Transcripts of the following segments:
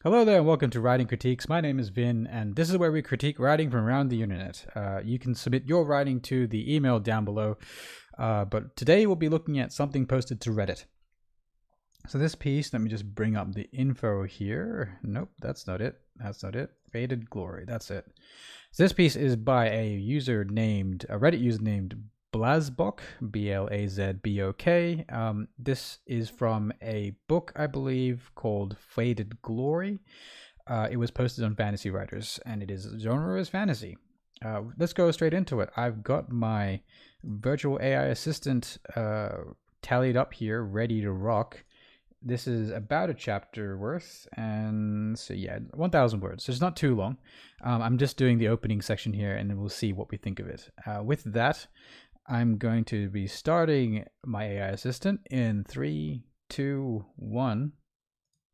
Hello there and welcome to Writing Critiques. My name is Vin and this is where we critique writing from around the internet. You can submit your writing to the email down below, but today we'll be looking at something posted to Reddit. So this piece, let me just bring up the info here. Nope, that's not it. Faded Glory, that's it. So this piece is by a Reddit user named blazbok, Blazbok. This is from a book, I believe, called Faded Glory. It was posted on Fantasy Writers, and it is genre is fantasy. Let's go straight into it. I've got my virtual AI assistant tallied up here, ready to rock. This is about a chapter worth, and so yeah, 1,000 words. So it's not too long. I'm just doing the opening section here, and then we'll see what we think of it. With that, I'm going to be starting my AI assistant in 3, 2, 1.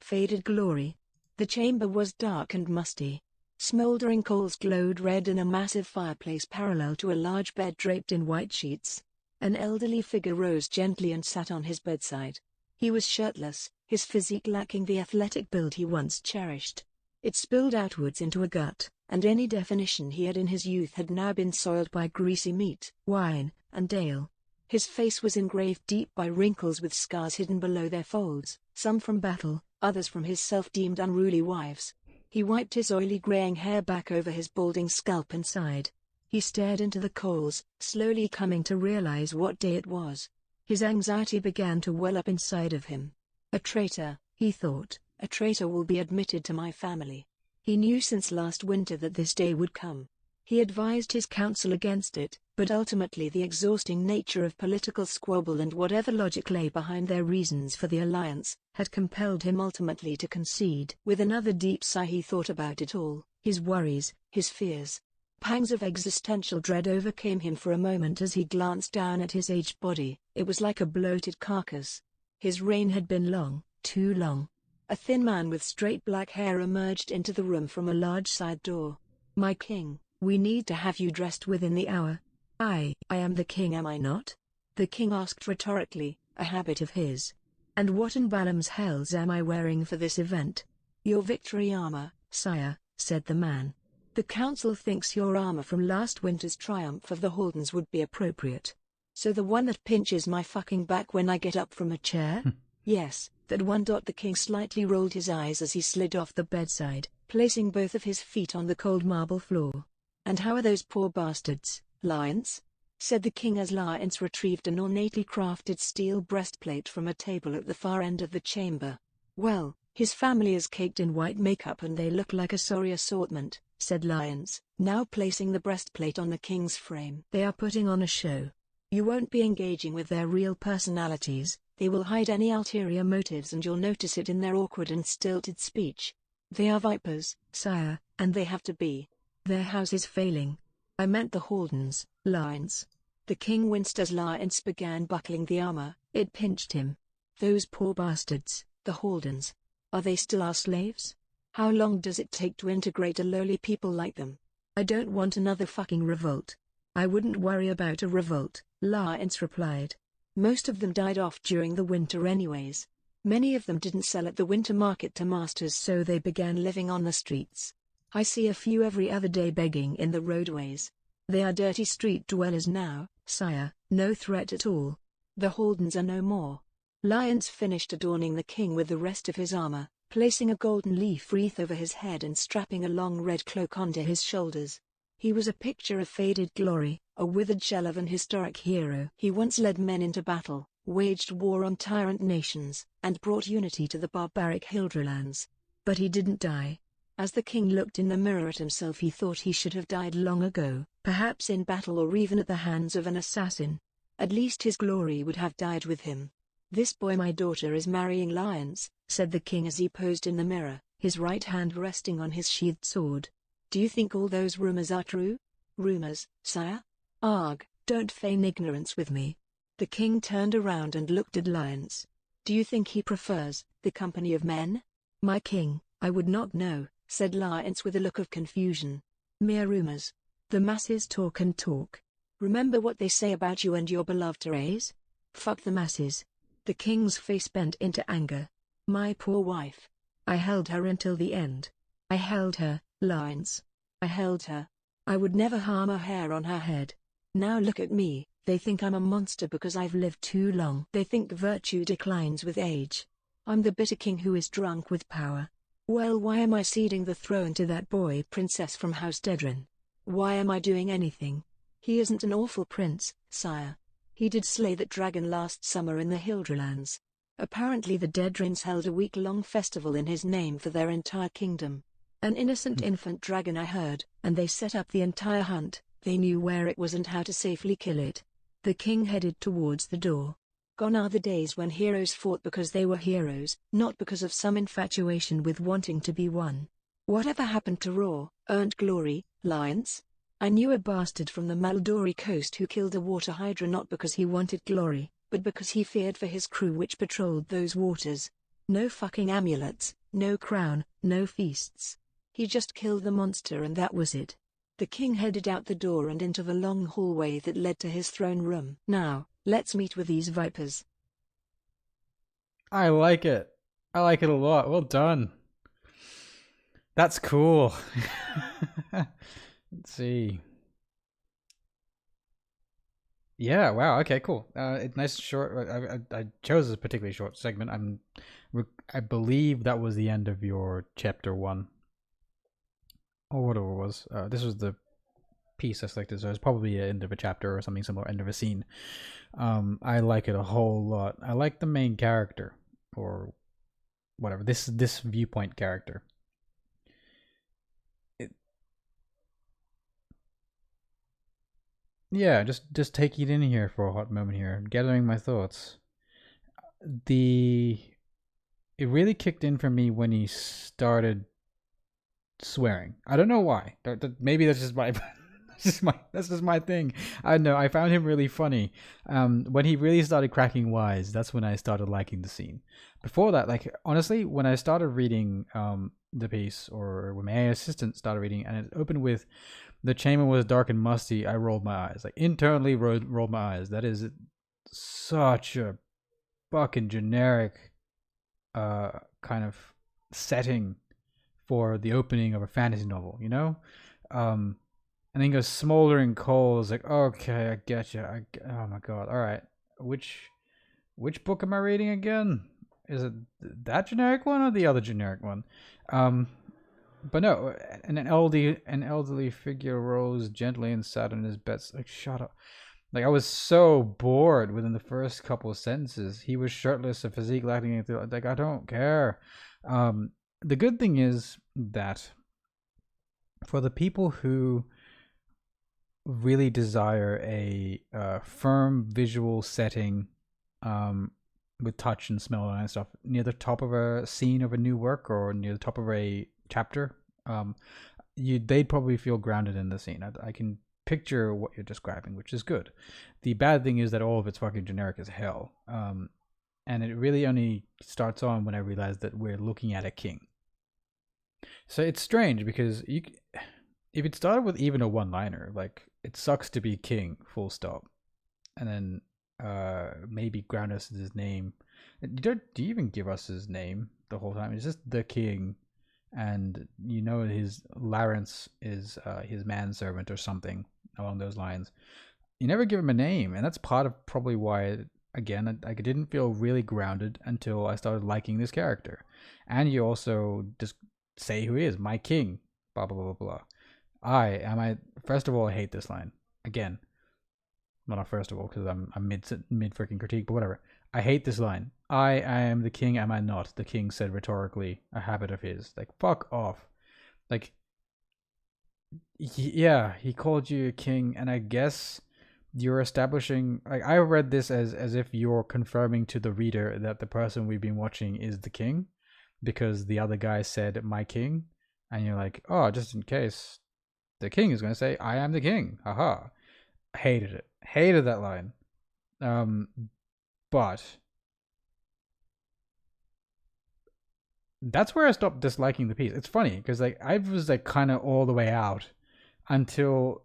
Faded Glory. The chamber was dark and musty. Smoldering coals glowed red in a massive fireplace parallel to a large bed draped in white sheets. An elderly figure rose gently and sat on his bedside. He was shirtless, his physique lacking the athletic build he once cherished. It spilled outwards into a gut, and any definition he had in his youth had now been soiled by greasy meat, wine, and ale. His face was engraved deep by wrinkles with scars hidden below their folds, some from battle, others from his self-deemed unruly wives. He wiped his oily graying hair back over his balding scalp and sighed. He stared into the coals, slowly coming to realize what day it was. His anxiety began to well up inside of him. A traitor, he thought, a traitor will be admitted to my family. He knew since last winter that this day would come. He advised his council against it, but ultimately the exhausting nature of political squabble and whatever logic lay behind their reasons for the alliance, had compelled him ultimately to concede. With another deep sigh he thought about it all, his worries, his fears. Pangs of existential dread overcame him for a moment as he glanced down at his aged body. It was like a bloated carcass. His reign had been long, too long. A thin man with straight black hair emerged into the room from a large side door. "My king, we need to have you dressed within the hour." I am the king, am I not?" the king asked rhetorically, a habit of his. "And what in Balaam's hells am I wearing for this event?" "Your victory armor, sire," said the man. "The council thinks your armor from last winter's triumph of the Haldens would be appropriate." "So the one that pinches my fucking back when I get up from a chair?" "Yes, that one." The king slightly rolled his eyes as he slid off the bedside, placing both of his feet on the cold marble floor. "And how are those poor bastards, Lions?" said the king as Lions retrieved an ornately crafted steel breastplate from a table at the far end of the chamber. "Well, his family is caked in white makeup and they look like a sorry assortment," said Lions, now placing the breastplate on the king's frame. "They are putting on a show. You won't be engaging with their real personalities. They will hide any ulterior motives and you'll notice it in their awkward and stilted speech. They are vipers, sire, and they have to be. Their house is failing." "I meant the Haldens, Lions." The king winced as Lions began buckling the armor. It pinched him. "Those poor bastards, the Haldens. Are they still our slaves? How long does it take to integrate a lowly people like them?" "I don't want another fucking revolt." "I wouldn't worry about a revolt," Lions replied. "Most of them died off during the winter anyways. Many of them didn't sell at the winter market to masters, so they began living on the streets. I see a few every other day begging in the roadways. They are dirty street dwellers now, sire, no threat at all. The Haldens are no more." Lions finished adorning the king with the rest of his armor, placing a golden leaf wreath over his head and strapping a long red cloak onto his shoulders. He was a picture of faded glory, a withered shell of an historic hero. He once led men into battle, waged war on tyrant nations, and brought unity to the barbaric Hildralands. But he didn't die. As the king looked in the mirror at himself, he thought he should have died long ago, perhaps in battle or even at the hands of an assassin. At least his glory would have died with him. "This boy my daughter is marrying Lions," said the king as he posed in the mirror, his right hand resting on his sheathed sword. "Do you think all those rumors are true?" "Rumors, sire? Arg, don't feign ignorance with me." The king turned around and looked at Lions. "Do you think he prefers the company of men?" "My king, I would not know," said Lions with a look of confusion. "Mere rumors. The masses talk and talk. Remember what they say about you and your beloved Therese? Fuck the masses." The king's face bent into anger. "My poor wife. I held her until the end. I held her, lines. I held her. I would never harm a hair on her head. Now look at me, they think I'm a monster because I've lived too long. They think virtue declines with age. I'm the bitter king who is drunk with power. Well, why am I ceding the throne to that boy princess from House Dedrin? Why am I doing anything? He isn't an awful prince, sire. He did slay that dragon last summer in the Hildralands. Apparently the Dedrins held a week-long festival in his name for their entire kingdom. An innocent infant dragon, I heard, and they set up the entire hunt. They knew where it was and how to safely kill it. The king headed towards the door. Gone are the days when heroes fought because they were heroes, not because of some infatuation with wanting to be one. Whatever happened to raw, earned glory, lions? I knew a bastard from the Maldori coast who killed a water hydra not because he wanted glory, but because he feared for his crew which patrolled those waters. No fucking amulets, no crown, no feasts. He just killed the monster and that was it. The king headed out the door and into the long hallway that led to his throne room. Now, let's meet with these vipers. I like it. I like it a lot. Well done. That's cool. Let's see. Yeah, wow. Okay, cool. It's nice short. I chose a particularly short segment. I believe that was the end of your chapter 1. Or whatever it was. This was the piece I selected, so it's probably the end of a chapter or something similar, end of a scene. I like it a whole lot. I like the main character, or whatever, this viewpoint character. Yeah, just take it in here for a hot moment here, gathering my thoughts. It really kicked in for me when he started swearing. I don't know why. Maybe that's just my that's just my thing. I don't know. I found him really funny. When he really started cracking wise, that's when I started liking the scene. Before that, like honestly, when I started reading the piece, or when my assistant started reading, and it opened with "The chamber was dark and musty," I rolled my eyes. Like internally rolled my eyes. That is such a fucking generic kind of setting for the opening of a fantasy novel, you know? And then goes smoldering coals, like, okay, I get you. Oh my god, alright. Which book am I reading again? Is it that generic one or the other generic one? But no, an elderly figure rose gently and sat on his bed. Like, shut up. Like, I was so bored within the first couple of sentences. He was shirtless, a physique lacking anything. Like, I don't care. The good thing is that for the people who really desire a firm visual setting with touch and smell and stuff near the top of a scene of a new work or near the top of a chapter, they'd probably feel grounded in the scene. I can picture what you're describing, which is good. The bad thing is that all of it's fucking generic as hell. And it really only starts on when I realize that we're looking at a king. So it's strange because if it started with even a one-liner, like, it sucks to be king, full stop, and then maybe ground us in his name. Do you even give us his name the whole time? It's just the king, and you know his Lawrence is his manservant or something along those lines. You never give him a name, and that's part of probably why, again, I didn't feel really grounded until I started liking this character. And you also just say who he is, my king, blah blah blah blah. First of all, I hate this line. Again, not first of all, because I'm mid freaking critique, but whatever. I hate this line. I am the king, am I not? The king said rhetorically, a habit of his. Like, fuck off. Like, yeah, he called you a king, and I guess you're establishing, like, I read this as if you're confirming to the reader that the person we've been watching is the king, because the other guy said my king, and you're like, oh, just in case the king is going to say I am the king. Haha. Hated it. Hated that line. But that's where I stopped disliking the piece. It's funny because, like, I was like kind of all the way out until,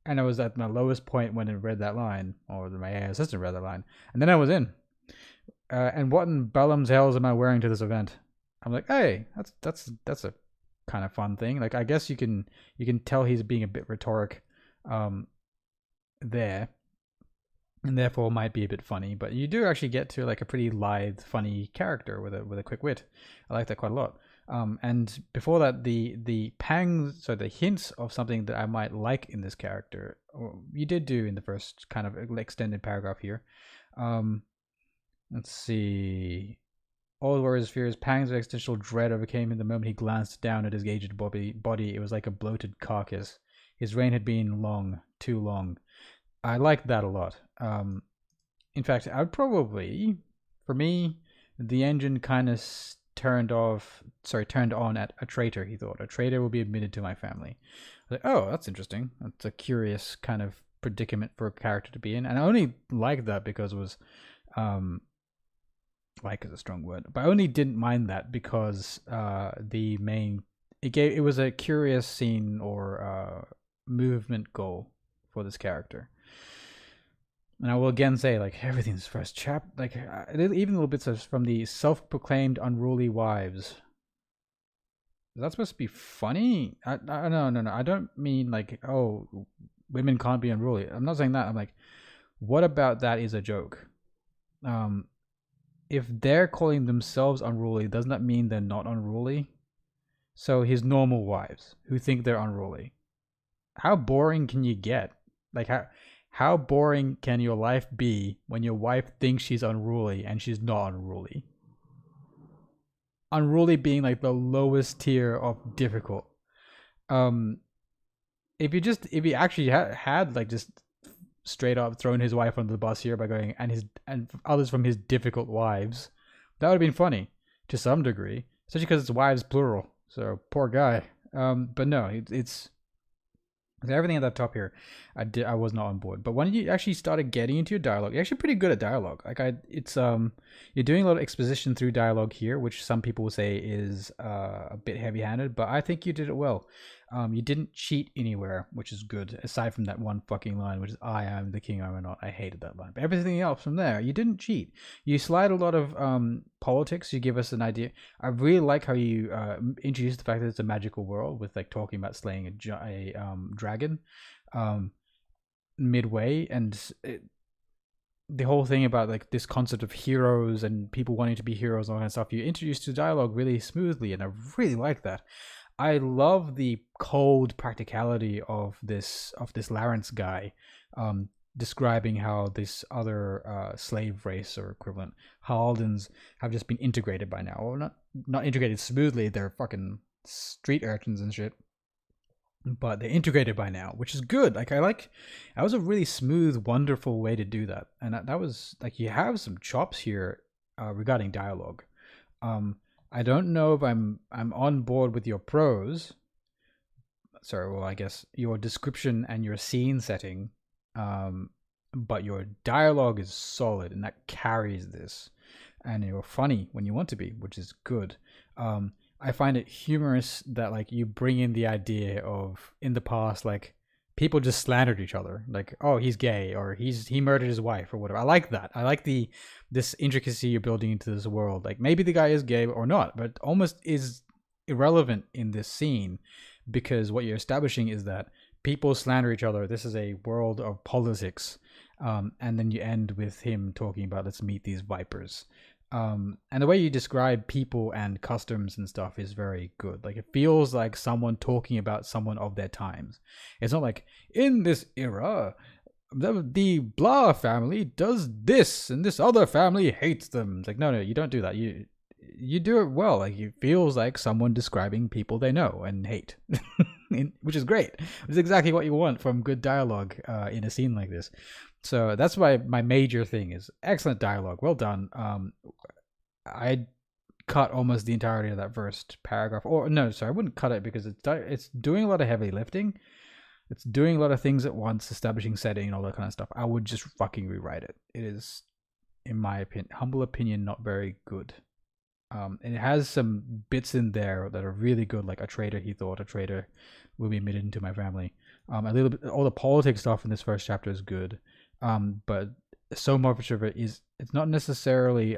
and I was at my lowest point when I read that line, or my AI assistant read that line, and then I was in. And what in Bellum's hells am I wearing to this event? I'm like, hey, that's a kind of fun thing. Like I guess you can tell he's being a bit rhetoric, um, there, and therefore might be a bit funny. But you do actually get to like a pretty lithe, funny character with a quick wit. I like that quite a lot. And before that, the pangs, so the hints of something that I might like in this character, you did do in the first kind of extended paragraph here. Um, let's see. All were his fears, pangs of existential dread overcame him the moment he glanced down at his aged body. It was like a bloated carcass. His reign had been long, too long. I like that a lot. In fact, I would probably, for me, the engine kind of turned on at a traitor. He thought a traitor will be admitted to my family. I was like, oh, that's interesting. That's a curious kind of predicament for a character to be in, and I only liked that because it was, like is a strong word, but I only didn't mind that because the main it was a curious scene or movement goal for this character. And I will again say, like, everything's first chapter, like, even little bits from the self-proclaimed unruly wives. Is that supposed to be funny? No. I don't mean like, oh, women can't be unruly. I'm not saying that. I'm like, what about that is a joke? If they're calling themselves unruly, doesn't that mean they're not unruly? So his normal wives who think they're unruly. How boring can you get? Like, how boring can your life be when your wife thinks she's unruly and she's not unruly? Unruly being like the lowest tier of difficult. If you actually had like just straight up thrown his wife under the bus here by going and others from his difficult wives, that would have been funny to some degree, especially because it's wives plural. So poor guy. But no, it's everything at that top here. I was not on board. But when you actually started getting into your dialogue, you're actually pretty good at dialogue. Like you're doing a lot of exposition through dialogue here, which some people will say is a bit heavy-handed, but I think you did it well. You didn't cheat anywhere, which is good, aside from that one fucking line, which is "I am the king, I am not." I hated that line. But everything else from there, you didn't cheat. You slide a lot of politics. You give us an idea. I really like how you introduce the fact that it's a magical world with like talking about slaying a dragon midway, and the whole thing about like this concept of heroes and people wanting to be heroes and all that kind of stuff. You introduced to dialogue really smoothly, and I really like that. I love the cold practicality of this Lawrence guy, describing how this other slave race or equivalent Haldens have just been integrated by now. Well, not integrated smoothly. They're fucking street urchins and shit, but they're integrated by now, which is good. Like that was a really smooth, wonderful way to do that, and that was like you have some chops here regarding dialogue. I don't know if I'm on board with your prose. Sorry, well, I guess your description and your scene setting, but your dialogue is solid, and that carries this. And you're funny when you want to be, which is good. I find it humorous that like you bring in the idea of in the past, like people just slandered each other, like, oh, he's gay or he murdered his wife or whatever. I like that. I like this intricacy you're building into this world. Like maybe the guy is gay or not, but it almost is irrelevant in this scene because what you're establishing is that people slander each other. This is a world of politics. And then you end with him talking about let's meet these vipers. And the way you describe people and customs and stuff is very good. Like it feels like someone talking about someone of their times. It's not like in this era the blah family does this and this other family hates them. It's like no, you don't do that. You do it well. Like it feels like someone describing people they know and hate, which is great. It's exactly what you want from good dialogue in a scene like this. So that's my major thing is excellent dialogue. Well done. I cut almost the entirety of that first paragraph. Or no, sorry, I wouldn't cut it because it's doing a lot of heavy lifting. It's doing a lot of things at once, establishing setting and all that kind of stuff. I would just fucking rewrite it. It is, in my humble opinion, not very good. And it has some bits in there that are really good, like a traitor. He thought a traitor will be admitted into my family. A little bit, all the politics stuff in this first chapter is good. But so much of it is, it's not necessarily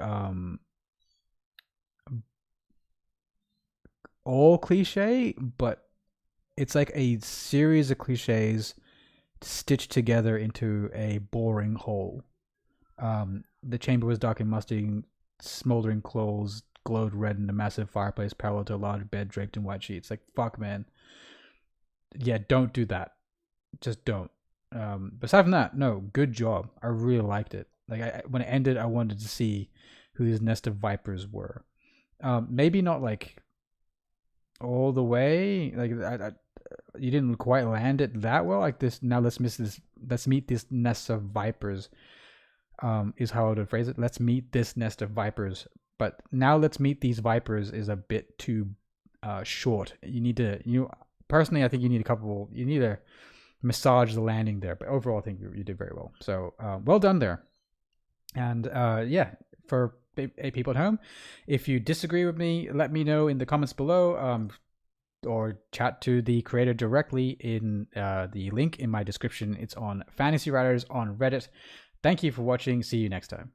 all cliche, but it's like a series of cliches stitched together into a boring whole. The chamber was dark and musty. Smoldering coals glowed red in a massive fireplace parallel to a large bed draped in white sheets. Like, fuck, man. Yeah, don't do that. Just don't. Aside from that, no, good job. I really liked it. Like, when it ended, I wanted to see who these nest of vipers were. Maybe not like all the way. Like, you didn't quite land it that well. Like this. Now let's meet this nest of vipers. Is how I would phrase it. Let's meet this nest of vipers. But now let's meet these vipers is a bit too short. Personally, I think you need to massage the landing there. But overall, I think you did very well. So well done there. And yeah, for people at home, if you disagree with me, let me know in the comments below. Or chat to the creator directly in the link in my description. It's on Fantasy Writers on Reddit. Thank you for watching. See you next time.